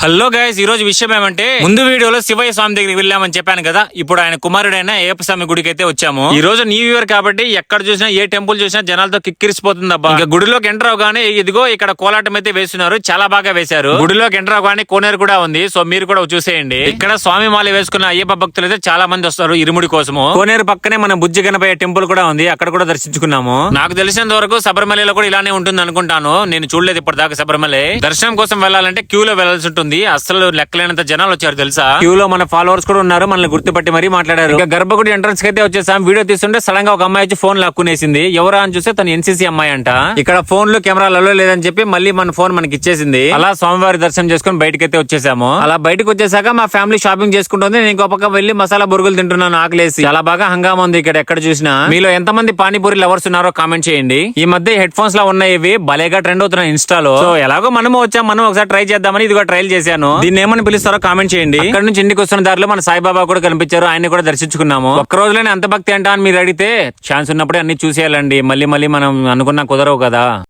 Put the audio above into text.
Hello guys, ఈ రోజు విషయం ఏమంటే ముందు వీడియోలో శివయ్య స్వామి దగ్గరికి వెళ్ళామని చెప్పాను కదా. ఇప్పుడు ఆయన కుమారుడైన అయ్యప్ప స్వామి గుడికి అయితే వచ్చాము. ఈ రోజు న్యూ ఇయర్ కాబట్టి ఎక్కడ చూసినా ఏ టెంపుల్ చూసినా జనాలతో కిక్కిరిసిపోతుంది అబ్బా. ఇంకా గుడిలోకి ఎంటర్ అవగానే ఇదిగో ఇక్కడ కోలాటం అయితే వేస్తున్నారు, చాలా బాగా వేశారు. గుడిలోకి ఎంటర్ అవగానే కోనేరు కూడా ఉంది, సో మీరు కూడా చూసేయండి. ఇక్కడ స్వామి మాల వేసుకున్న అయ్యప్ప భక్తులు అయితే చాలా మంది వస్తారు ఇరుముడి కోసము. కోనేరు పక్కనే మన బుజ్జి గణపయ్య టెంపుల్ కూడా ఉంది, అక్కడ కూడా దర్శించుకున్నాము. నాకు తెలిసినంత వరకు శబరిమలలో కూడా ఇలానే ఉంటుంది అనుకుంటాను, నేను చూడలేదు ఇప్పటిదాకా. శబరిమల దర్శనం కోసం వెళ్ళాలంటే క్యూలో వెళ్లాల్సి ఉంటుంది. అసలు లెక్కలేనంత జనాలు వచ్చారు తెలుసా. క్యూలో మన ఫాలోవర్స్ కూడా ఉన్నారు, మనల్ని గుర్తుపట్టి మరీ మాట్లాడారు. ఇక గర్భగుడి ఎంట్రన్స్ కి అయితే వచ్చేసాం. వీడియో తీస్తుంటే సడన్ గా ఒక అమ్మాయి వచ్చి ఫోన్ లాక్కునేసింది. ఎవరా అని చూస్తే తను ఎన్సీసీ అమ్మాయి అంట. ఇక్కడ ఫోన్లు కెమెరాలలో లేదని చెప్పి మళ్ళీ మన ఫోన్ మనకి ఇచ్చేసింది. అలా స్వామివారి దర్శనం చేసుకుని బయటకి అయితే వచ్చేసాము. అలా బయటకు వచ్చేసాక మా ఫ్యామిలీ షాపింగ్ చేసుకుంటుంది. నేను ఇంకో పక్క వెళ్లి మసాలా బురుగులు తింటున్నాను ఆకలేసి. చాలా బాగా హంగామా ఉంది ఇక్కడ ఎక్కడ చూసినా. మీలో ఎంతమంది పానీపూరి లవర్స్ ఉన్నారో కామెంట్ చేయండి. ఈ మధ్య హెడ్ ఫోన్స్ లా ఉన్నాయి, ఇవి భలేగా ట్రెండ్ అవుతున్నాయి ఇన్స్టాలో. సో ఎలాగో మనము వచ్చాం, మనం ఒకసారి ట్రై చేద్దామని ఇదిగో ట్రైల్ చేశాను. దీన్ని ఏమని పిలుస్తారో కామెంట్ చేయండి. ఇక్కడ నుంచి ఇంటికి వస్తున్న దారిలో మన సాయిబాబా కూడా కనిపించారు, ఆయన కూడా దర్శించుకున్నాము. ఒక్క రోజులోనే అంత భక్తి అంటా అని మీరు అడిగితే ఛాన్స్ ఉన్నప్పుడే అన్ని చూసేయాలండి. మళ్ళీ మనం అనుకున్నా కుదరవు కదా.